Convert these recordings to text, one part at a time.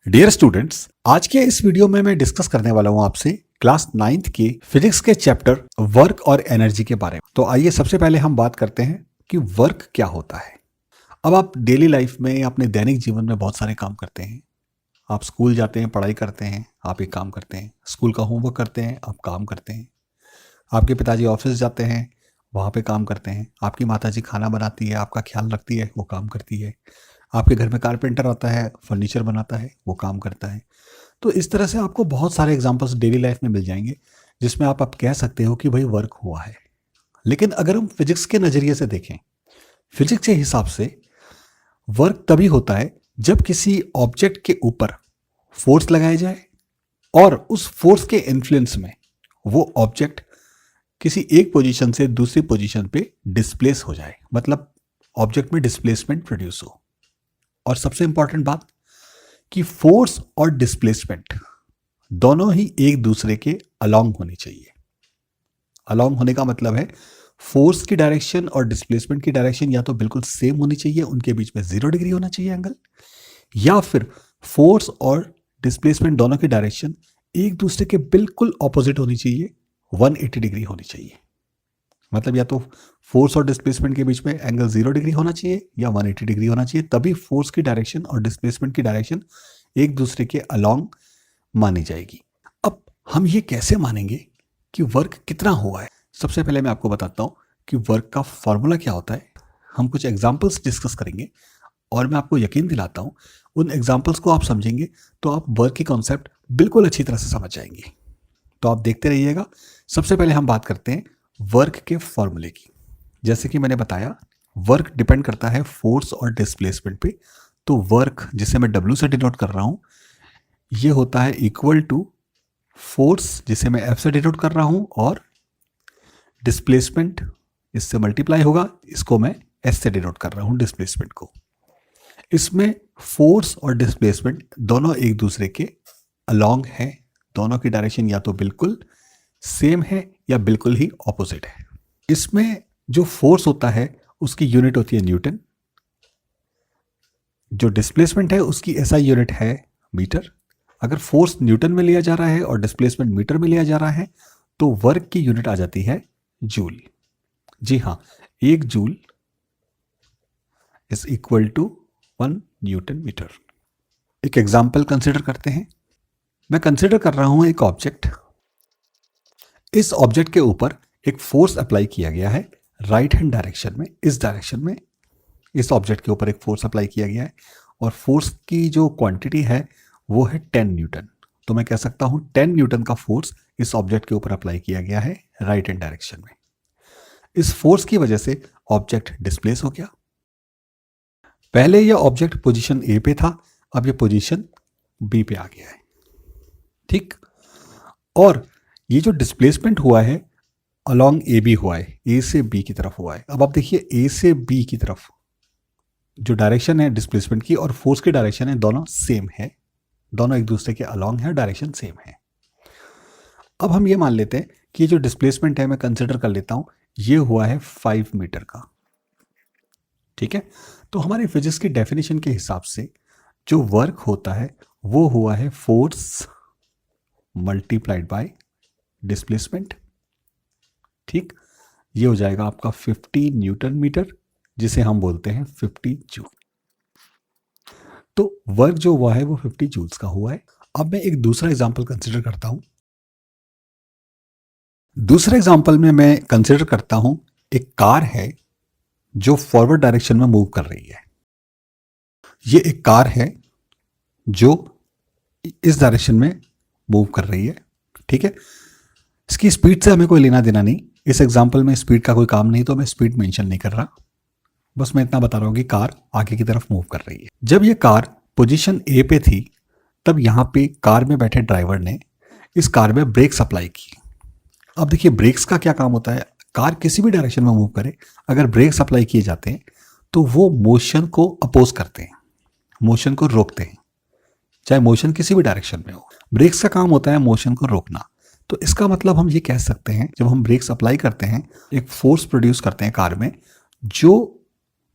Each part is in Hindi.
डियर स्टूडेंट्स, आज के इस वीडियो में मैं डिस्कस करने वाला हूं आपसे क्लास 9th के फिजिक्स के चैप्टर वर्क और एनर्जी के बारे में। तो आइए सबसे पहले हम बात करते हैं कि वर्क क्या होता है। अब आप डेली लाइफ में अपने दैनिक जीवन में बहुत सारे काम करते हैं। आप स्कूल जाते हैं, पढ़ाई करते हैं, आप एक काम करते हैं, स्कूल का होमवर्क करते हैं, आप काम करते हैं। आपके पिताजी ऑफिस जाते हैं, वहाँ पे काम करते हैं। आपकी माताजी खाना बनाती है, आपका ख्याल रखती है, वो काम करती है। आपके घर में कारपेंटर आता है, फर्नीचर बनाता है, वो काम करता है। तो इस तरह से आपको बहुत सारे एग्जांपल्स डेली लाइफ में मिल जाएंगे जिसमें आप कह सकते हो कि भाई वर्क हुआ है। लेकिन अगर हम फिजिक्स के नज़रिए से देखें, फिजिक्स के हिसाब से वर्क तभी होता है जब किसी ऑब्जेक्ट के ऊपर फोर्स लगाया जाए और उस फोर्स के इन्फ्लुएंस में वो ऑब्जेक्ट किसी एक पोजीशन से दूसरी पोजीशन पे डिस्प्लेस हो जाए, मतलब ऑब्जेक्ट में डिस्प्लेसमेंट प्रोड्यूस हो। और सबसे इंपॉर्टेंट बात कि फोर्स और डिस्प्लेसमेंट दोनों ही एक दूसरे के अलोंग होनी चाहिए। अलोंग होने का मतलब है फोर्स की डायरेक्शन और डिस्प्लेसमेंट की डायरेक्शन या तो बिल्कुल सेम होनी चाहिए, उनके बीच में 0 डिग्री होना चाहिए एंगल, या फिर फोर्स और डिस्प्लेसमेंट दोनों की डायरेक्शन एक दूसरे के बिल्कुल ऑपोजिट होनी चाहिए, 180 डिग्री होनी चाहिए। मतलब या तो फोर्स और डिस्प्लेसमेंट के बीच में एंगल 0 डिग्री होना चाहिए या 180 डिग्री होना चाहिए, तभी फोर्स की डायरेक्शन और डिस्प्लेसमेंट की डायरेक्शन एक दूसरे के अलोंग मानी जाएगी। अब हम ये कैसे मानेंगे कि वर्क कितना हुआ है? सबसे पहले मैं आपको बताता हूँ कि वर्क का फॉर्मूला क्या होता है। हम कुछ एग्जाम्पल्स डिस्कस करेंगे और मैं आपको यकीन दिलाता हूँ उन एग्जाम्पल्स को आप समझेंगे तो आप वर्क की कॉन्सेप्ट बिल्कुल अच्छी तरह से समझ जाएंगे। तो आप देखते रहिएगा। सबसे पहले हम बात करते हैं वर्क के फॉर्मूले की। जैसे कि मैंने बताया, वर्क डिपेंड करता है फोर्स और डिस्प्लेसमेंट पे। तो वर्क, जिसे मैं W से डिनोट कर रहा हूँ, ये होता है इक्वल टू फोर्स, जिसे मैं F से डिनोट कर रहा हूँ, और डिस्प्लेसमेंट इससे मल्टीप्लाई होगा, इसको मैं S से डिनोट कर रहा हूँ डिस्प्लेसमेंट को। इसमें फोर्स और डिस्प्लेसमेंट दोनों एक दूसरे के अलोंग है, दोनों की डायरेक्शन या तो बिल्कुल सेम है या बिल्कुल ही ऑपोजिट है। इसमें जो फोर्स होता है उसकी यूनिट होती है न्यूटन, जो डिस्प्लेसमेंट है उसकी SI यूनिट है मीटर। अगर फोर्स न्यूटन में लिया जा रहा है और डिस्प्लेसमेंट मीटर में लिया जा रहा है तो वर्क की यूनिट आ जाती है जूल। जी हाँ, 1 joule is equal to 1 newton metre. एक एग्जाम्पल कंसिडर करते हैं। मैं कंसिडर कर रहा हूं एक ऑब्जेक्ट। इस ऑब्जेक्ट के ऊपर एक फोर्स अप्लाई किया गया है राइट हैंड डायरेक्शन में। इस डायरेक्शन में इस ऑब्जेक्ट के ऊपर एक फोर्स अप्लाई किया गया है और फोर्स की जो क्वांटिटी है वो है 10 न्यूटन। तो मैं कह सकता हूं 10 न्यूटन का फोर्स इस ऑब्जेक्ट के ऊपर अप्लाई किया गया है राइट हैंड डायरेक्शन में। इस फोर्स की वजह से ऑब्जेक्ट डिस्प्लेस हो गया। पहले यह ऑब्जेक्ट पोजीशन A पे था, अब यह पोजीशन B पे आ गया है। ठीक, और ये जो डिस्प्लेसमेंट हुआ है अलोंग AB हुआ है, A से B की तरफ हुआ है। अब आप देखिए A से B की तरफ जो डायरेक्शन है डिस्प्लेसमेंट की और फोर्स की डायरेक्शन है, दोनों सेम है, दोनों एक दूसरे के अलोंग है, डायरेक्शन सेम है। अब हम ये मान लेते हैं कि जो डिस्प्लेसमेंट है, मैं कंसिडर कर लेता हूं, ये हुआ है 5 मीटर का। ठीक है, तो हमारी फिजिक्स की डेफिनेशन के हिसाब से जो वर्क होता है वो हुआ है फोर्स मल्टीप्लाइड बाय डिस्प्लेसमेंट। ठीक, ये हो जाएगा आपका 50 न्यूटन मीटर, जिसे हम बोलते हैं 50 जूल। तो वर्क जो हुआ है वो 50 जूल्स का हुआ है। अब मैं एक दूसरा एग्जांपल कंसिडर करता हूं। दूसरे एग्जांपल में मैं कंसिडर करता हूं एक कार है जो फॉरवर्ड डायरेक्शन में मूव कर रही है। ये एक कार है जो इस डायरेक्शन में मूव कर रही है। ठीक है, इसकी स्पीड से हमें कोई लेना देना नहीं। इस एग्जांपल में स्पीड का कोई काम नहीं, तो मैं स्पीड मेंशन नहीं कर रहा। बस मैं इतना बता रहा हूं कि कार आगे की तरफ मूव कर रही है। जब ये कार पोजीशन A पे थी तब यहाँ पे कार में बैठे ड्राइवर ने इस कार में ब्रेक्स अप्लाई की। अब देखिए, ब्रेक्स का क्या काम होता है। कार किसी भी डायरेक्शन में मूव करे, अगर ब्रेक्स अप्लाई किए जाते हैं तो वो मोशन को अपोज करते हैं, मोशन को रोकते हैं, चाहे मोशन किसी भी डायरेक्शन में हो। ब्रेक्स का काम होता है मोशन को रोकना। तो इसका मतलब हम ये कह सकते हैं, जब हम ब्रेक्स अप्लाई करते हैं एक फोर्स प्रोड्यूस करते हैं कार में जो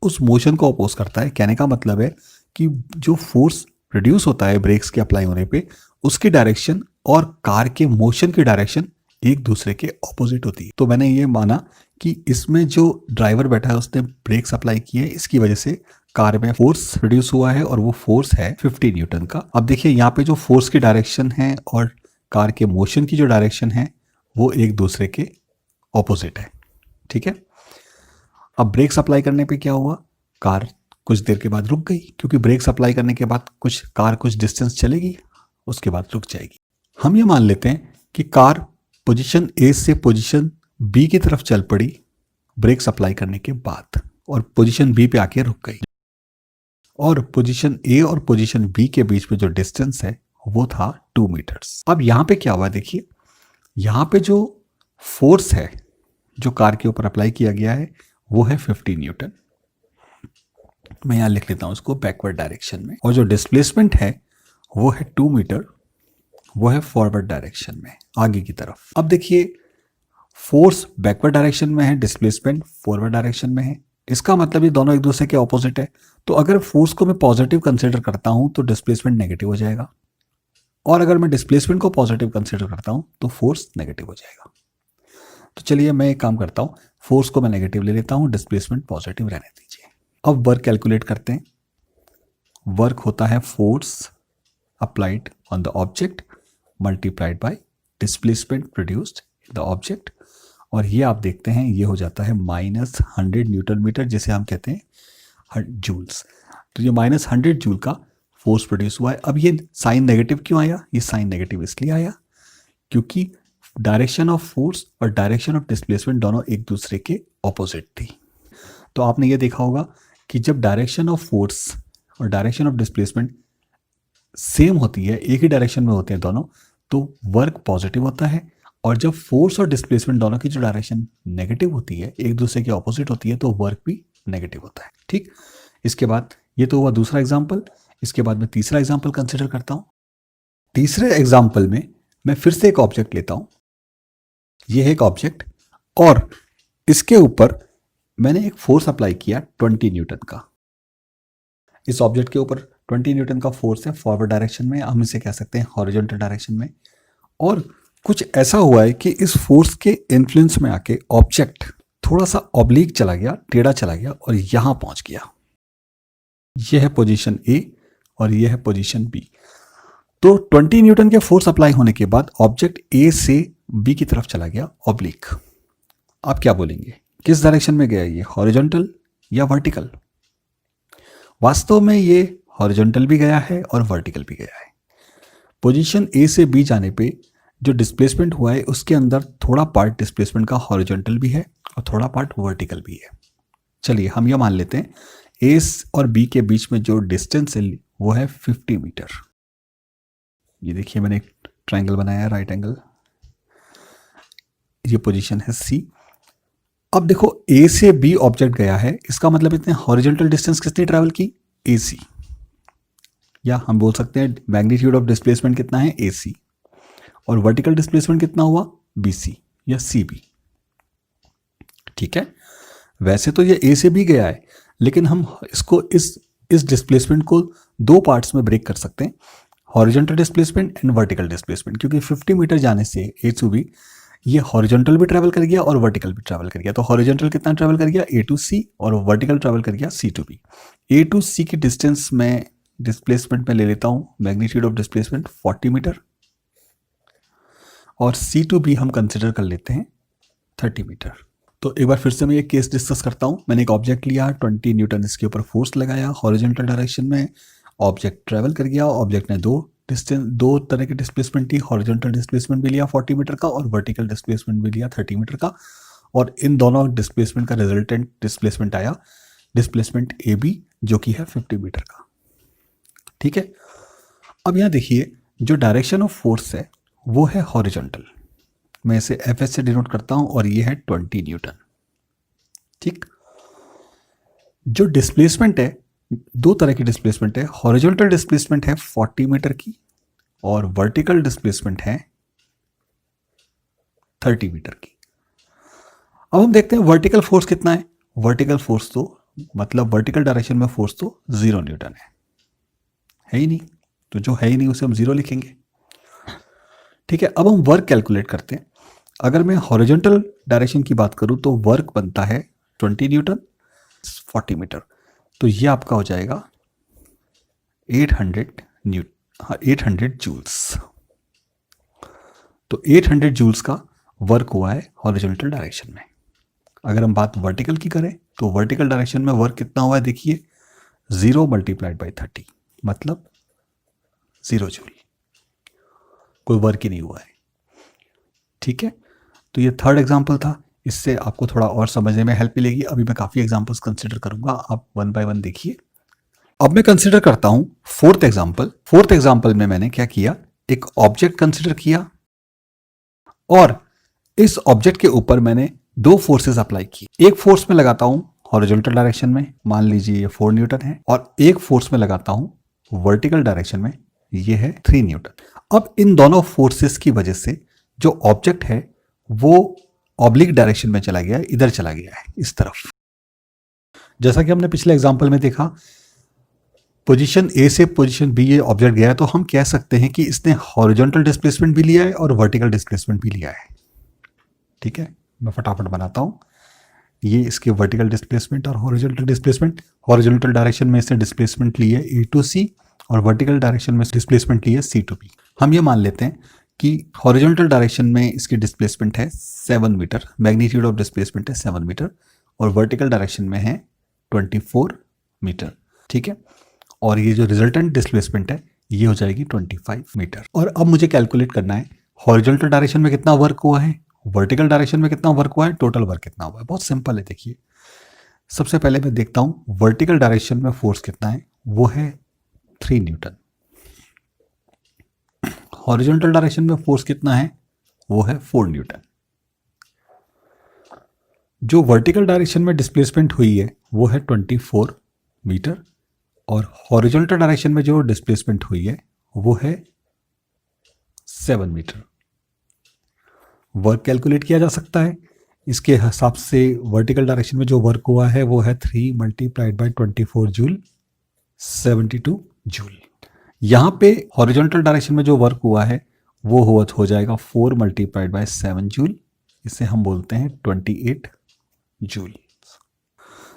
उस मोशन को अपोज करता है। कहने का मतलब है कि जो फोर्स प्रोड्यूस होता है ब्रेक्स के अप्लाई होने पे, उसकी डायरेक्शन और कार के मोशन की डायरेक्शन एक दूसरे के ऑपोजिट होती है। तो मैंने ये माना कि इसमें जो ड्राइवर बैठा है उसने ब्रेक्स अप्लाई किए, इसकी वजह से कार में फोर्स प्रोड्यूस हुआ है और वो फोर्स है 50 न्यूटन का। अब देखिए यहाँ पे जो फोर्स की डायरेक्शन है और कार के मोशन की जो डायरेक्शन है वो एक दूसरे के ऑपोजिट है। ठीक है, अब ब्रेक्स अप्लाई करने पे क्या हुआ, कार कुछ देर के बाद रुक गई, क्योंकि ब्रेक्स अप्लाई करने के बाद कार कुछ डिस्टेंस चलेगी, उसके बाद रुक जाएगी। हम ये मान लेते हैं कि कार पोजीशन ए से पोजीशन बी की तरफ चल पड़ी ब्रेक्स अप्लाई करने के बाद, और पोजीशन बी पे आके रुक गई, और पोजीशन ए और पोजीशन बी के बीच में जो डिस्टेंस है वो था 2 मीटर्स। अब यहाँ पे क्या हुआ, देखिए यहाँ पे जो फोर्स है जो कार के ऊपर अप्लाई किया गया है वो है 50 न्यूटन। मैं यहाँ लिख लेता हूँ उसको बैकवर्ड डायरेक्शन में, और जो डिस्प्लेसमेंट है वो है 2 मीटर, वो है फॉरवर्ड डायरेक्शन में, आगे की तरफ। अब देखिए फोर्स बैकवर्ड डायरेक्शन में है, डिस्प्लेसमेंट फॉरवर्ड डायरेक्शन में है, इसका मतलब ये दोनों एक दूसरे के ऑपोजिट है। तो अगर फोर्स को मैं पॉजिटिव कंसिडर करता हूँ तो डिस्प्लेसमेंट नेगेटिव हो जाएगा, और अगर मैं डिस्प्लेसमेंट को पॉजिटिव कंसिडर करता हूँ तो फोर्स नेगेटिव हो जाएगा। तो चलिए मैं एक काम करता हूँ, फोर्स को मैं नेगेटिव ले लेता हूँ, डिस्प्लेसमेंट पॉजिटिव रहने दीजिए। अब वर्क कैलकुलेट करते हैं। वर्क होता है force applied on the object multiplied by displacement produced in the object, और ये आप देखते हैं ये हो जाता है -100 न्यूटन मीटर, जिसे हम कहते हैं जूल्स। तो ये -100 जूल का फोर्स प्रोड्यूस हुआ है। अब ये साइन नेगेटिव क्यों आया, ये साइन नेगेटिव इसलिए आया क्योंकि डायरेक्शन ऑफ फोर्स और डायरेक्शन ऑफ डिस्प्लेसमेंट दोनों एक दूसरे के ऑपोजिट थी। तो आपने ये देखा होगा कि जब डायरेक्शन ऑफ फोर्स और डायरेक्शन ऑफ डिस्प्लेसमेंट सेम होती है, एक ही डायरेक्शन में होते हैं दोनों, तो वर्क पॉजिटिव होता है, और जब फोर्स और डिस्प्लेसमेंट दोनों की जो डायरेक्शन नेगेटिव होती है, एक दूसरे के ऑपोजिट होती है, तो वर्क भी नेगेटिव होता है। ठीक, इसके बाद ये तो हुआ दूसरा एग्जाम्पल। इसके बाद मैं तीसरा एग्जाम्पल कंसिडर करता हूँ। तीसरे एग्जाम्पल में मैं फिर से एक ऑब्जेक्ट लेता हूँ, ये है एक ऑब्जेक्ट, और इसके ऊपर मैंने एक फोर्स अप्लाई किया 20 न्यूटन का। इस ऑब्जेक्ट के ऊपर 20 न्यूटन का फोर्स है फॉरवर्ड डायरेक्शन में, हम इसे कह सकते हैं हॉरिजॉन्टल डायरेक्शन में, और कुछ ऐसा हुआ है कि इस फोर्स के इन्फ्लुएंस में आके ऑब्जेक्ट थोड़ा सा ऑब्लिक चला गया, टेढ़ा चला गया, और यहां पहुंच गया। यह है पोजीशन ए और यह है पोजीशन बी। तो 20 न्यूटन के फोर्स अप्लाई होने के बाद ऑब्जेक्ट ए से बी की तरफ चला गया ऑब्लिक। आप क्या बोलेंगे, किस डायरेक्शन में गया, ये हॉरिजॉन्टल या वर्टिकल? वास्तव में ये हॉरिजॉन्टल भी गया है और वर्टिकल भी गया है। पोजीशन ए से बी जाने पे जो डिस्प्लेसमेंट हुआ है उसके अंदर थोड़ा पार्ट डिस्प्लेसमेंट का हॉरिजॉन्टल भी है और थोड़ा पार्ट वर्टिकल भी है। चलिए हम ये मान लेते हैं ए और बी के बीच में जो डिस्टेंस है वो है 50 मीटर। ये देखिए मैंने एक ट्रायंगल बनाया है, राइट एंगल, ये पोजीशन है सी। अब देखो ए से बी ऑब्जेक्ट गया है, इसका मतलब इतने हॉरिजॉन्टल डिस्टेंस किसने ट्रैवल की, AC, या हम बोल सकते हैं मैग्नीट्यूड ऑफ डिस्प्लेसमेंट कितना है, AC, और वर्टिकल डिस्प्लेसमेंट कितना हुआ, BC या CB। ठीक है, वैसे तो ये A से B गया है, लेकिन हम इसको इस डिस्प्लेसमेंट को दो पार्ट्स में ब्रेक कर सकते हैं, horizontal displacement and vertical displacement, क्योंकि 50 मीटर जाने से A to B ये हॉरिजॉन्टल भी ट्रैवल कर गया और वर्टिकल भी ट्रैवल कर गया। तो हॉरिजॉन्टल कितना ट्रैवल कर गया, A to C, और वर्टिकल ट्रैवल कर गया C to B। A to C की डिस्टेंस में डिस्प्लेसमेंट में ले लेता हूँ मैग्नीट्यूड ऑफ डिस्प्लेसमेंट 40 मीटर, और C to B हम कंसिडर कर लेते हैं 30 मीटर। तो एक बार फिर से मैं ये केस डिस्कस करता हूँ। मैंने एक ऑब्जेक्ट लिया, 20 न्यूटन इसके ऊपर फोर्स लगाया, हॉरिजॉन्टल डायरेक्शन में ऑब्जेक्ट ट्रैवल कर गया। ऑब्जेक्ट ने दो तरह के डिस्प्लेसमेंट ली, हॉरिजॉन्टल डिस्प्लेसमेंट भी लिया 40 मीटर का और वर्टिकल डिस्प्लेसमेंट भी लिया 30 मीटर का, और इन दोनों डिस्प्लेसमेंट का रिजल्टेंट डिस्प्लेसमेंट आया डिस्प्लेसमेंट AB जो कि है 50 मीटर का। ठीक है, अब यहाँ देखिए जो डायरेक्शन ऑफ फोर्स है वो है हॉरिजॉन्टल, मैं इसे FS से डिनोट करता हूं, और ये है 20 न्यूटन। ठीक, जो डिस्प्लेसमेंट है दो तरह की डिस्प्लेसमेंट है, हॉरिजॉन्टल डिस्प्लेसमेंट है 40 मीटर की और वर्टिकल डिस्प्लेसमेंट है 30 मीटर की। अब हम देखते हैं वर्टिकल फोर्स कितना है। वर्टिकल फोर्स तो मतलब वर्टिकल डायरेक्शन में फोर्स तो 0 न्यूटन है ही नहीं, तो जो है ही नहीं उसे हम 0 लिखेंगे। ठीक है, अब हम वर्क कैलकुलेट करते हैं। अगर मैं हॉरिजॉन्टल डायरेक्शन की बात करूं तो वर्क बनता है 20 न्यूटन 40 मीटर, तो ये आपका हो जाएगा 800 जूल्स। तो 800 जूल्स का वर्क हुआ है हॉरिजॉन्टल डायरेक्शन में। अगर हम बात वर्टिकल की करें तो वर्टिकल डायरेक्शन में वर्क कितना हुआ है, देखिए 0 मल्टीप्लाइड बाई 30 मतलब 0 जूल, कोई वर्क ही नहीं हुआ है। ठीक है, तो ये थर्ड एग्जांपल था, इससे आपको थोड़ा और समझने में हेल्प मिलेगी। अभी मैं काफ़ी एग्जांपल्स कंसिडर करूंगा, आप वन बाय वन देखिए। अब मैं कंसिडर करता हूं फोर्थ एग्जांपल। फोर्थ एग्जांपल में मैंने क्या किया, एक ऑब्जेक्ट कंसिडर किया और इस ऑब्जेक्ट के ऊपर मैंने 2 फोर्सेस अप्लाई की। एक फोर्स में लगाता हूं हॉरिजॉन्टल डायरेक्शन में, मान लीजिए ये 4 न्यूटन है, और एक फोर्स में लगाता हूं वर्टिकल डायरेक्शन में, ये है 3 न्यूटन। अब इन दोनों फोर्सेस की वजह से जो ऑब्जेक्ट है वो ऑब्लिक डायरेक्शन में चला गया है, इधर चला गया है, इस तरफ। जैसा कि हमने पिछले एग्जांपल में देखा, पोजीशन ए से पोजीशन बी ये ऑब्जेक्ट गया है, तो हम कह सकते हैं कि इसने हॉरिजॉन्टल डिस्प्लेसमेंट भी लिया है और वर्टिकल डिस्प्लेसमेंट भी लिया है। ठीक है, मैं फटाफट बनाता हूं। ये इसके वर्टिकल डिस्प्लेसमेंट और हॉरिजॉन्टल डिस्प्लेसमेंट। हॉरिजॉन्टल डायरेक्शन में इसने डिस्प्लेसमेंट ली है ए टू सी और वर्टिकल डायरेक्शन में डिस्प्लेसमेंट ली है सी टू बी। हम ये मान लेते हैं कि हॉरिजॉन्टल डायरेक्शन में इसकी डिस्प्लेसमेंट है 7 मीटर, मैग्नीट्यूड ऑफ डिस्प्लेसमेंट है 7 मीटर, और वर्टिकल डायरेक्शन में है 24 मीटर। ठीक है, और ये जो रिजल्टेंट डिस्प्लेसमेंट है ये हो जाएगी 25 मीटर। और अब मुझे कैलकुलेट करना है हॉरिजॉन्टल डायरेक्शन में कितना वर्क हुआ है, वर्टिकल डायरेक्शन में कितना वर्क हुआ है, टोटल वर्क कितना हुआ है। बहुत सिंपल है, देखिए सबसे पहले मैं देखता हूं वर्टिकल डायरेक्शन में फोर्स कितना है, वो है 3 न्यूटन। हॉरिजॉन्टल डायरेक्शन में फोर्स कितना है, वो है 4 न्यूटन। जो वर्टिकल डायरेक्शन में डिस्प्लेसमेंट हुई है वो है 24 मीटर, और हॉरिजॉन्टल डायरेक्शन में जो डिस्प्लेसमेंट हुई है वो है 7 मीटर। वर्क कैलकुलेट किया जा सकता है इसके हिसाब से। वर्टिकल डायरेक्शन में जो वर्क हुआ है वो है 3 मल्टीप्लाइड बाई 24 जूल, 72 जूल। यहां पे हॉरिजॉन्टल डायरेक्शन में जो वर्क हुआ है वो हो जाएगा 4 मल्टीप्लाइड बाई 7 जूल, इसे हम बोलते हैं 28 जूल।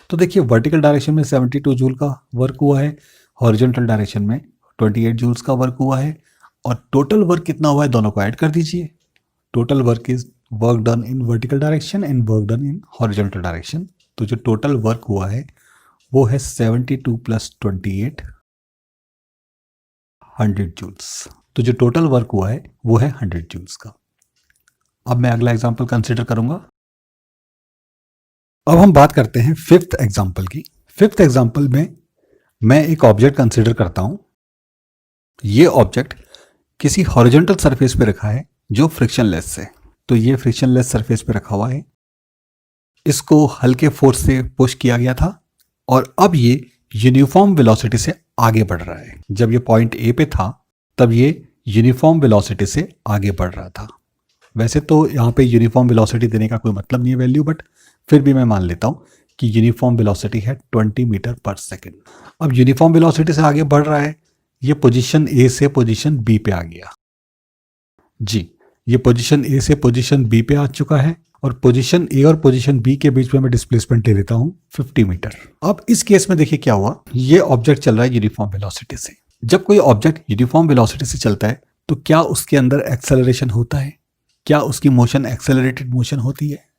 तो देखिए वर्टिकल डायरेक्शन में 72 जूल का वर्क हुआ है, हॉरिजॉन्टल डायरेक्शन में 28 जूल्स का वर्क हुआ है, और टोटल वर्क कितना हुआ है दोनों को ऐड कर दीजिए। Total work is work done in vertical direction and work done in horizontal direction. तो जो टोटल वर्क हुआ है वो है 72 प्लस 28 100 जूल्स। तो जो टोटल वर्क हुआ है वो है 100 जूल्स का। अब मैं अगला एग्जांपल कंसीडर करूंगा। अब हम बात करते हैं फिफ्थ एग्जांपल की। फिफ्थ एग्जांपल में मैं एक ऑब्जेक्ट कंसीडर करता हूं। ये ऑब्जेक्ट किसी हॉरिजॉन्टल सरफेस पे रखा है जो फ्रिक्शनलेस है। तो ये फ्रिक्शनलेस सरफेस पे रखा हुआ है, इसको हल्के फोर्स से पुश किया गया था और अब ये यूनिफॉर्म वेलोसिटी से आगे बढ़ रहा है। जब ये पॉइंट ए पे था तब ये यूनिफॉर्म वेलोसिटी से आगे बढ़ रहा था। वैसे तो यहाँ पे यूनिफॉर्म वेलोसिटी देने का कोई मतलब नहीं है वैल्यू, बट फिर भी मैं मान लेता हूँ कि यूनिफॉर्म वेलोसिटी है 20 मीटर पर सेकेंड। अब यूनिफॉर्म वेलोसिटी से आगे बढ़ रहा है, ये पोजीशन ए से पोजीशन बी पे आ गया। जी, ये पोजीशन ए से पोजीशन बी पे आ चुका है और पोजीशन ए और पोजीशन बी के बीच में मैं डिस्प्लेसमेंट ले लेता हूं 50 मीटर। अब इस केस में देखिए क्या हुआ, ये ऑब्जेक्ट चल रहा है यूनिफॉर्म वेलोसिटी से। जब कोई ऑब्जेक्ट यूनिफॉर्म वेलोसिटी से चलता है तो क्या उसके अंदर एक्सेलरेशन होता है? क्या उसकी मोशन एक्सेलरेटेड मोशन होती है?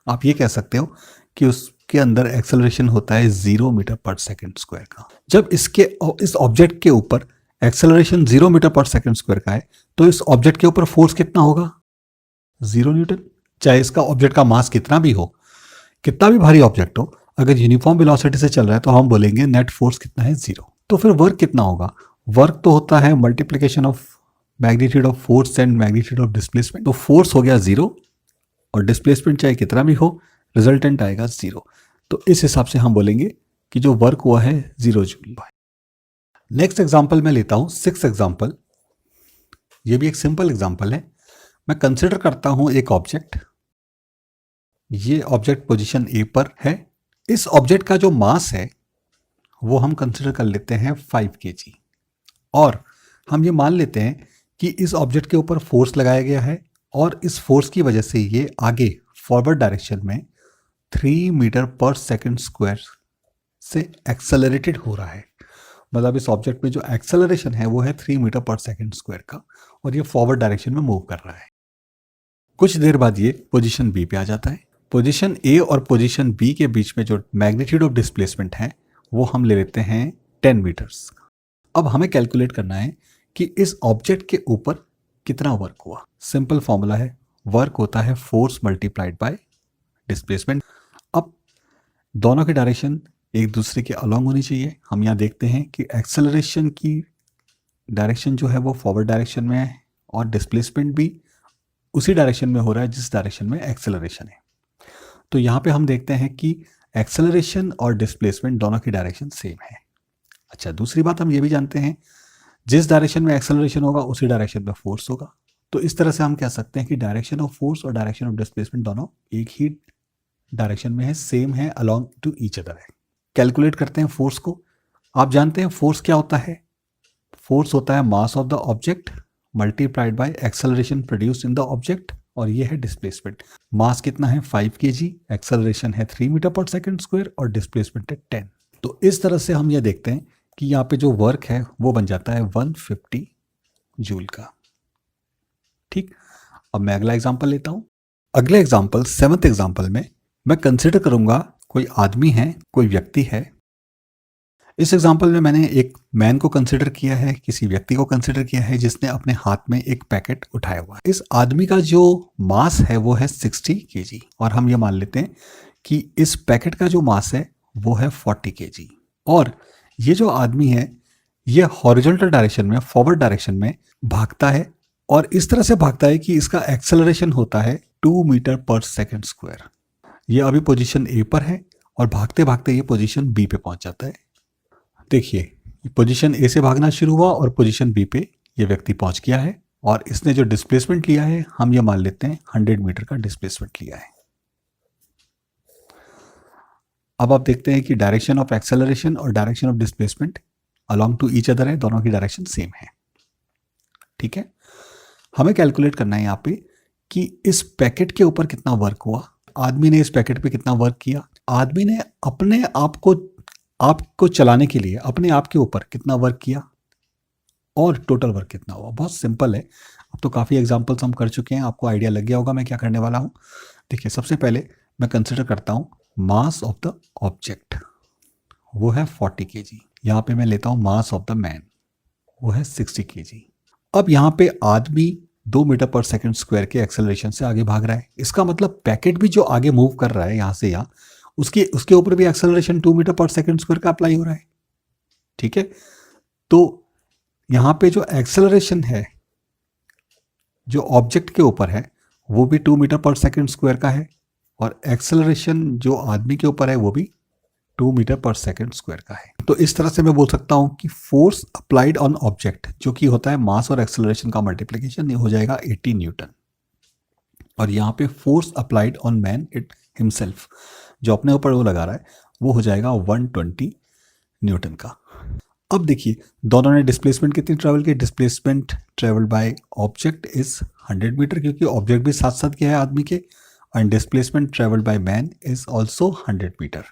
आप ये कह सकते हो कि उसके अंदर एक्सेलरेशन होता है 0 मीटर पर सेकेंड स्क्वायर का। जब इस ऑब्जेक्ट के ऊपर एक्सेलरेशन 0 मीटर पर सेकेंड स्क्वायर का है तो इस ऑब्जेक्ट के ऊपर फोर्स कितना होगा? 0 न्यूटन। चाहे इसका ऑब्जेक्ट का मास कितना भी हो, कितना भी भारी ऑब्जेक्ट हो, अगर यूनिफॉर्म वेलोसिटी से चल रहा है तो हम बोलेंगे नेट फोर्स कितना है? 0। तो फिर वर्क कितना होगा? वर्क तो होता है multiplication of magnitude of force and magnitude of displacement. तो फोर्स हो गया 0 और डिस्प्लेसमेंट चाहे कितना भी हो, रिजल्टेंट आएगा 0। तो इस हिसाब से हम बोलेंगे कि जो वर्क हुआ है 0 जूल। नेक्स्ट एग्जाम्पल मैं लेता हूं 6th एग्जाम्पल। ये भी एक सिंपल एग्जाम्पल है। मैं कंसिडर करता हूं एक ऑब्जेक्ट। ये ऑब्जेक्ट पोजीशन ए पर है। इस ऑब्जेक्ट का जो मास है वो हम कंसिडर कर लेते हैं 5 kg और हम ये मान लेते हैं कि इस ऑब्जेक्ट के ऊपर फोर्स लगाया गया है और इस फोर्स की वजह से ये आगे फॉरवर्ड डायरेक्शन में 3 मीटर पर सेकंड स्क्वायर से एक्सेलरेटेड हो रहा है। मतलब इस ऑब्जेक्ट में जो एक्सेलरेशन है वो है 3 मीटर पर सेकंड स्क्वायर का, और ये फॉरवर्ड डायरेक्शन में मूव कर रहा है। कुछ देर बाद ये पोजीशन बी पे आ जाता है। पोजीशन ए और पोजीशन बी के बीच में जो मैग्नीट्यूड ऑफ डिस्प्लेसमेंट है वो हम ले लेते हैं 10 मीटर्स। अब हमें कैलकुलेट करना है कि इस ऑब्जेक्ट के ऊपर कितना वर्क हुआ। सिंपल फॉर्मूला है, वर्क होता है फोर्स मल्टीप्लाइड बाय डिस्प्लेसमेंट। अब दोनों की डायरेक्शन एक दूसरे के अलॉन्ग होनी चाहिए। हम यहाँ देखते हैं कि एक्सेलरेशन की डायरेक्शन जो है वो फॉरवर्ड डायरेक्शन में है और डिस्प्लेसमेंट भी उसी डायरेक्शन में हो रहा है जिस डायरेक्शन में एक्सेलरेशन है। तो यहाँ पे हम देखते हैं कि एक्सेलरेशन और डिस्प्लेसमेंट दोनों की डायरेक्शन सेम है। अच्छा, दूसरी बात हम ये भी जानते हैं जिस डायरेक्शन में एक्सेलरेशन होगा उसी डायरेक्शन में फोर्स होगा। तो इस तरह से हम कह सकते हैं कि डायरेक्शन ऑफ फोर्स और डायरेक्शन ऑफ डिस्प्लेसमेंट दोनों एक ही डायरेक्शन में है, सेम है, अलोंग टू ईच अदर है। कैलकुलेट करते हैं फोर्स को। आप जानते हैं फोर्स क्या होता है? फोर्स होता है mass of the object multiplied by acceleration produced in the object, और ये है डिस्प्लेसमेंट। मास कितना है 5 kg, एक्सेलरेशन है 3 मीटर पर सेकंड स्क्वायर और डिस्प्लेसमेंट है 10। तो इस तरह से हम ये देखते हैं कि यहाँ पे जो वर्क है वो बन जाता है 150 जूल का। ठीक, अब मैं अगला एग्जांपल लेता हूँ। अगले एग्जांपल 7th एग्जांपल में मैं कंसिडर करूंगा कोई आदमी है, कोई व्यक्ति है। इस एग्जांपल में मैंने एक मैन को कंसिडर किया है, किसी व्यक्ति को कंसिडर किया है जिसने अपने हाथ में एक पैकेट उठाया हुआ है। इस आदमी का जो मास है वो है 60 kg, और हम ये मान लेते हैं कि इस पैकेट का जो मास है वो है 40 kg। और ये जो आदमी है ये हॉरिजॉन्टल डायरेक्शन में, फॉरवर्ड डायरेक्शन में भागता है, और इस तरह से भागता है कि इसका एक्सेलरेशन होता है 2 मीटर पर सेकंड स्क्वायर। ये अभी पोजीशन ए पर है और भागते भागते ये पोजीशन बी पे पहुंच जाता है। देखिए, पोजीशन ए से भागना शुरू हुआ और पोजीशन बी पे ये व्यक्ति पहुंच गया है, और इसने जो डिस्प्लेसमेंट लिया है हम ये मान लेते हैं 100 मीटर का डिस्प्लेसमेंट लिया है। अब आप देखते हैं कि डायरेक्शन ऑफ एक्सेलरेशन और direction of displacement along to each other है, दोनों की डायरेक्शन सेम है। ठीक है, हमें कैलकुलेट करना है यहाँ पे कि इस पैकेट के ऊपर कितना वर्क हुआ। आदमी ने इस पैकेट पे कितना वर्क किया, आदमी ने अपने आपको चलाने के लिए अपने आप के ऊपर कितना वर्क किया, और टोटल वर्क कितना हुआ। बहुत सिंपल है, अब तो काफ़ी एग्जांपल्स हम कर चुके हैं, आपको आइडिया लग गया होगा मैं क्या करने वाला हूँ। देखिए, सबसे पहले मैं कंसिडर करता हूँ मास ऑफ द ऑब्जेक्ट, वो है 40 kg। यहाँ पे मैं लेता हूँ मास ऑफ द मैन, वो है 60 kg। अब यहाँ पे आदमी 2 मीटर पर सेकंड स्क्वायर के एक्सेलरेशन से आगे भाग रहा है। इसका मतलब पैकेट भी जो आगे मूव कर रहा है यहाँ से यहाँ, उसके ऊपर भी एक्सेलरेशन 2 मीटर पर सेकंड स्क्वायर का अप्लाई हो रहा है। ठीक है, तो यहाँ पे जो एक्सेलरेशन है जो ऑब्जेक्ट के ऊपर है वो भी 2 मीटर पर सेकंड स्क्वायर का है, और एक्सेलरेशन जो आदमी के ऊपर है वो भी 2 मीटर पर सेकंड स्क्वायर का है। तो इस तरह से मैं बोल सकता हूं कि फोर्स अप्लाइड ऑन ऑब्जेक्ट, जो कि होता है मास और एक्सेलरेशन का मल्टीप्लिकेशन, ये हो जाएगा 80 न्यूटन। और यहाँ पे force applied on man it himself, जो अपने ऊपर वो लगा रहा है, वो हो जाएगा 120 न्यूटन का। अब देखिए, दोनों ने डिस्प्लेसमेंट कितनी ट्रेवल की, displacement travel by object is 100 metre, क्योंकि ऑब्जेक्ट भी साथ साथ गया है आदमी के, and displacement travel by man is also 100 metre.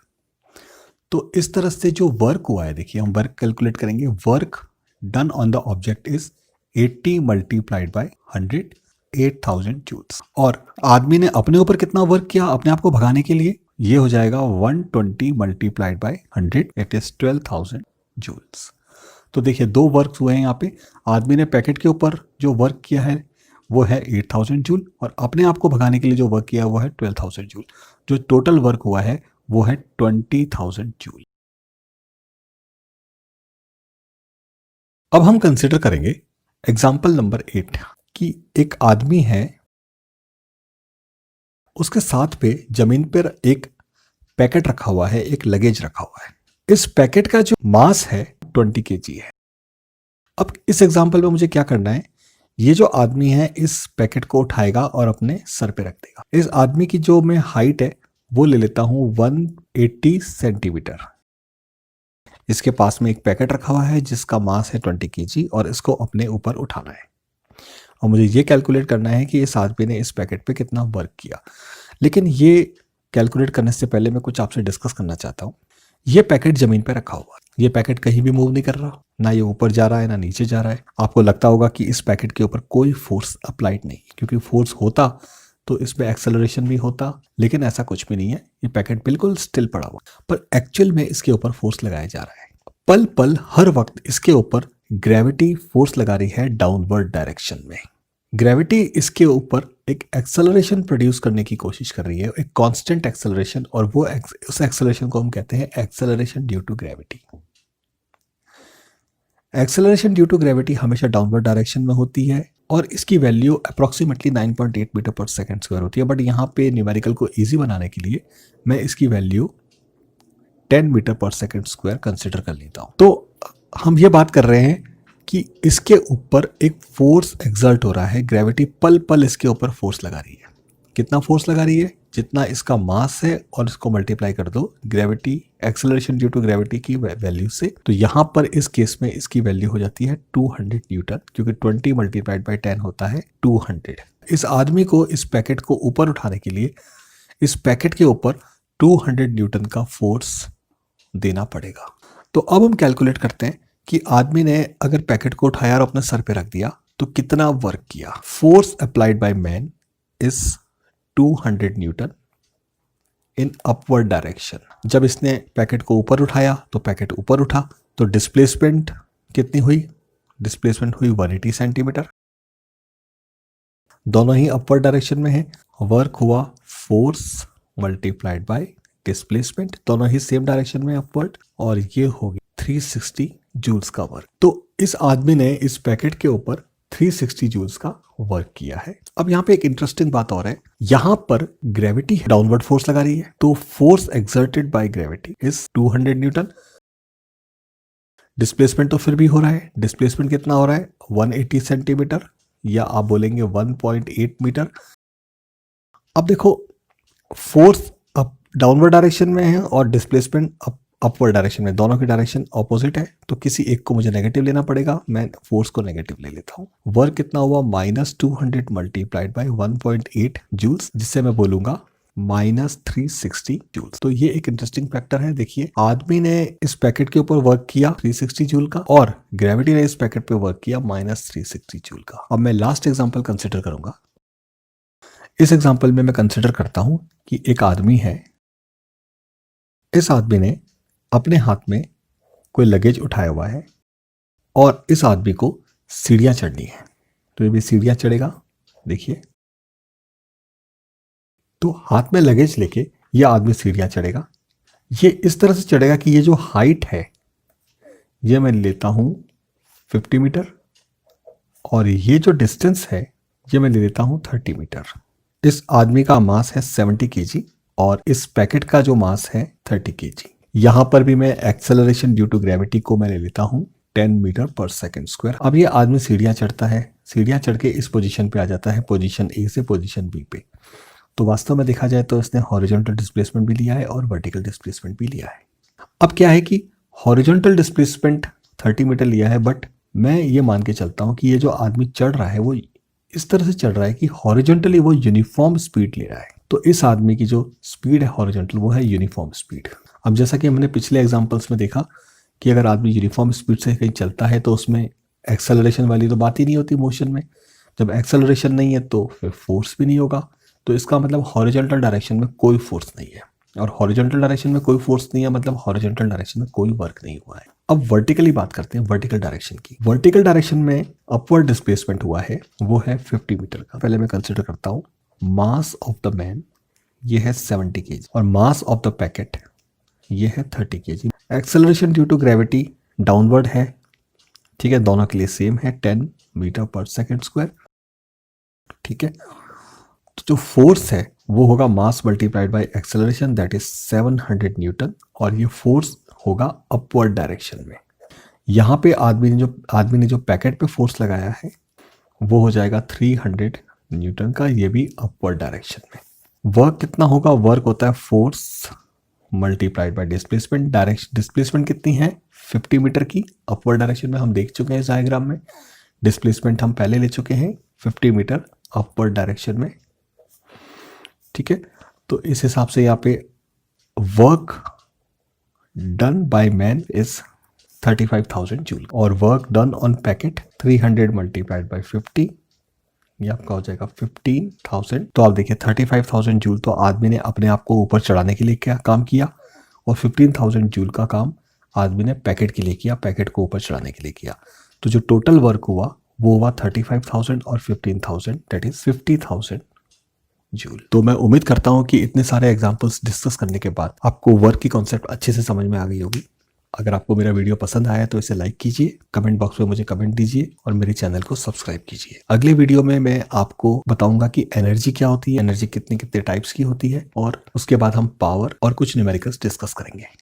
तो इस तरह से जो वर्क हुआ है, देखिए हम वर्क कैलकुलेट करेंगे। Work done on the object is 80 multiplied by 100, 8000 joules. और आदमी ने अपने ऊपर कितना वर्क किया अपने आप को भगाने के लिए, ये हो जाएगा 120 multiplied by 100, it is 12,000 joules. तो देखिए, दो वर्क हुए हैं यहाँ पे। आदमी ने पैकेट के ऊपर जो वर्क किया है वो है 8000 जूल, और अपने आप को भगाने के लिए जो वर्क किया वो है 12,000 जूल। जो टोटल वर्क हुआ है वो है 20,000 जूल। अब हम कंसिडर करेंगे एग्जाम्पल नंबर 8 कि एक आदमी है, उसके साथ पे जमीन पर एक पैकेट रखा हुआ है, एक लगेज रखा हुआ है। इस पैकेट का जो मास है 20 kg है। अब इस एग्जाम्पल में मुझे क्या करना है, ये जो आदमी है इस पैकेट को उठाएगा और अपने सर पे रख देगा। इस आदमी की जो मैं हाइट है वो ले लेता हूं 180 सेंटीमीटर। इसके पास में एक पैकेट रखा हुआ है जिसका मास है 20 kg और इसको अपने ऊपर उठाना है और मुझे ये कैलकुलेट करना है कि इस आदमी ने इस पैकेट पे कितना वर्क किया। लेकिन ये कैलकुलेट करने से पहले मैं कुछ आपसे डिस्कस करना चाहता हूँ। ये पैकेट जमीन पे रखा हुआ है, ये पैकेट कहीं भी मूव नहीं कर रहा, ना ये ऊपर जा रहा है ना नीचे जा रहा है। आपको लगता होगा कि इस पैकेट के ऊपर कोई फोर्स अप्लाइड नहीं, क्योंकि फोर्स होता तो इसमें एक्सेलरेशन भी होता, लेकिन ऐसा कुछ भी नहीं है। ये पैकेट बिल्कुल स्टिल पड़ा हुआ, पर एक्चुअल में इसके ऊपर फोर्स लगाया जा रहा है। पल पल हर वक्त इसके ऊपर ग्रेविटी फोर्स लगा रही है डाउनवर्ड डायरेक्शन में। ग्रेविटी इसके ऊपर एक एक्सेलरेशन प्रोड्यूस करने की कोशिश कर रही है, एक कांस्टेंट एक्सेलरेशन, और वो उस एक्सेलरेशन को हम कहते हैं acceleration due to gravity. Acceleration due to gravity हमेशा डाउनवर्ड डायरेक्शन में होती है और इसकी वैल्यू अप्रोक्सीमेटली 9.8 मीटर पर सेकंड स्क्वायर होती है। बट यहाँ पे न्यूमेरिकल को इजी बनाने के लिए मैं इसकी वैल्यू 10 मीटर पर सेकंड स्क्वायर कंसिडर कर लेता हूँ। तो हम ये बात कर रहे हैं कि इसके ऊपर एक फोर्स एक्सर्ट हो रहा है, ग्रेविटी पल पल इसके ऊपर फोर्स लगा रही है। कितना फोर्स लगा रही है? जितना इसका मास है और इसको मल्टीप्लाई कर दो gravity, acceleration due to gravity की वैल्यू से, तो यहाँ पर इस केस में इसकी वैल्यू हो जाती है 200 न्यूटन, क्योंकि 20 मल्टीप्लाइड बाई 10 होता है 200। इस आदमी को इस पैकेट को ऊपर उठाने के लिए इस पैकेट के ऊपर 200 न्यूटन का फोर्स देना पड़ेगा। तो अब हम कैलकुलेट करते हैं कि आदमी ने अगर पैकेट को उठाया और अपने सर पे रख दिया तो कितना वर्क किया। Force applied by man is 200 Newton in upward direction. जब इसने पैकेट को ऊपर उठाया तो पैकेट ऊपर उठा, तो डिस्प्लेसमेंट कितनी हुई? डिस्प्लेसमेंट हुई 180 सेंटीमीटर। दोनों ही अपवर्ड डायरेक्शन में है। वर्क हुआ फोर्स मल्टीप्लाइड बाय डिस्प्लेसमेंट, दोनों ही सेम डायरेक्शन में अपवर्ड, और ये होगी 360 जूल्स का वर्क। तो इस आदमी ने इस पैकेट के ऊपर 360 जूल्स का वर्क किया है। अब यहाँ पे एक इंटरेस्टिंग बात और है, यहाँ पर ग्रेविटी डाउनवर्ड फोर्स लगा रही है, तो force exerted by gravity is 200 Newton. Displacement तो फिर भी हो रहा है, डिस्प्लेसमेंट कितना हो रहा है? 180 सेंटीमीटर, या आप बोलेंगे 1.8 मीटर। अब देखो, फोर्स अप डाउनवर्ड डायरेक्शन में है और डिस्प्लेसमेंट अपवर्ड डायरेक्शन में, दोनों की डायरेक्शन ऑपोजिट है, तो किसी एक को मुझे नेगेटिव लेना पड़ेगा। मैं फोर्स को नेगेटिव ले लेता हूँ। वर्क कितना हुआ? -200 मल्टीप्लाइड बाय 1.8 जूल्स, जिससे मैं बोलूंगा -360 जूल्स। तो ये एक इंटरेस्टिंग फैक्टर है। देखिए, आदमी ने इस पैकेट के ऊपर वर्क किया 360 जूल का और ग्रेविटी ने इस पैकेट पे वर्क किया -360 जूल का। अब मैं लास्ट एग्जाम्पल कंसिडर करूंगा। इस एग्जाम्पल में मैं कंसिडर करता हूं कि एक आदमी है, इस आदमी ने अपने हाथ में कोई लगेज उठाया हुआ है और इस आदमी को सीढ़ियां चढ़नी है। तो ये भी सीढ़ियां चढ़ेगा। देखिए, तो हाथ में लगेज लेके ये आदमी सीढ़ियां चढ़ेगा। ये इस तरह से चढ़ेगा कि ये जो हाइट है ये मैं लेता हूं 50 मीटर और ये जो डिस्टेंस है ये मैं ले लेता हूं 30 मीटर। इस आदमी का मास है 70 kg और इस पैकेट का जो मास है 30 kg। यहां पर भी मैं एक्सेलरेशन ड्यू टू ग्रेविटी को मैं ले लेता हूं 10 मीटर पर सेकंड स्क्वायर। अब ये आदमी सीढ़ियां चढ़ता है, सीढ़ियां चढ़ के इस पोजीशन पे आ जाता है, पोजीशन ए से पोजीशन बी पे। तो वास्तव में देखा जाए तो इसने हॉरिजॉन्टल डिस्प्लेसमेंट भी लिया है और वर्टिकल डिस्प्लेसमेंट भी लिया है। अब क्या है कि हॉरिजॉन्टल डिस्प्लेसमेंट 30 मीटर लिया है, बट मैं ये मान के चलता हूँ कि ये जो आदमी चढ़ रहा है वो इस तरह से चढ़ रहा है कि हॉरिजॉन्टली वो यूनिफॉर्म स्पीड ले रहा है। तो इस आदमी की जो स्पीड है हॉरिजॉन्टल वो है यूनिफॉर्म स्पीड। अब जैसा कि हमने पिछले एग्जांपल्स में देखा कि अगर आदमी यूनिफॉर्म स्पीड से कहीं चलता है तो उसमें एक्सेलरेशन वाली तो बात ही नहीं होती मोशन में। जब एक्सेलरेशन नहीं है तो फिर फोर्स भी नहीं होगा। तो इसका मतलब हॉरिजॉन्टल डायरेक्शन में कोई फोर्स नहीं है, और हॉरिजॉन्टल डायरेक्शन में कोई फोर्स नहीं है मतलब हॉरिजॉन्टल डायरेक्शन में कोई वर्क नहीं हुआ है। अब वर्टिकली बात करते हैं, वर्टिकल डायरेक्शन की। वर्टिकल डायरेक्शन में अपवर्ड डिस्प्लेसमेंट हुआ है, वो है 50 मीटर का। पहले मैं कंसिडर करता हूँ मास ऑफ द मैन, ये है 70 kg, और मास ऑफ द पैकेट ये है 30 kg। Acceleration due to gravity downward है, ठीक है, दोनों के लिए सेम है 10 मीटर पर सेकंड स्क्वायर, ठीक है। तो जो फोर्स है वो होगा mass multiplied by acceleration, that is 700 Newton, और ये फोर्स होगा अपवर्ड डायरेक्शन में। यहाँ पे आदमी ने जो पैकेट पे फोर्स लगाया है वो हो जाएगा 300 न्यूटन का, ये भी अपवर्ड डायरेक्शन में। वर्क कितना होगा? वर्क होता है force multiplied by displacement. Direction displacement कितनी है 50 मीटर की अपवर्ड डायरेक्शन में, हम देख चुके हैं इस डायग्राम में। डिस्प्लेसमेंट हम पहले ले चुके हैं 50 मीटर अपवर्ड डायरेक्शन में, ठीक है। तो इस हिसाब से यहाँ पे work done by man is 35,000 joule और work done on packet 300 multiplied by 50, ये आपका हो जाएगा 15,000। तो आप देखिए 35,000 जूल तो आदमी ने अपने आप को ऊपर चढ़ाने के लिए क्या काम किया, और 15,000 जूल का काम आदमी ने पैकेट के लिए किया, पैकेट को ऊपर चढ़ाने के लिए किया। तो जो टोटल वर्क हुआ वो हुआ 35,000 और 15,000, दैट इज 50,000 जूल। तो मैं उम्मीद करता हूं कि इतने सारे एग्जांपल्स डिस्कस करने के बाद आपको वर्क की कॉन्सेप्ट अच्छे से समझ में आ गई होगी। अगर आपको मेरा वीडियो पसंद आया तो इसे लाइक कीजिए, कमेंट बॉक्स में मुझे कमेंट दीजिए और मेरे चैनल को सब्सक्राइब कीजिए। अगले वीडियो में मैं आपको बताऊंगा कि एनर्जी क्या होती है, एनर्जी कितने कितने टाइप्स की होती है, और उसके बाद हम पावर और कुछ न्यूमेरिकल्स डिस्कस करेंगे।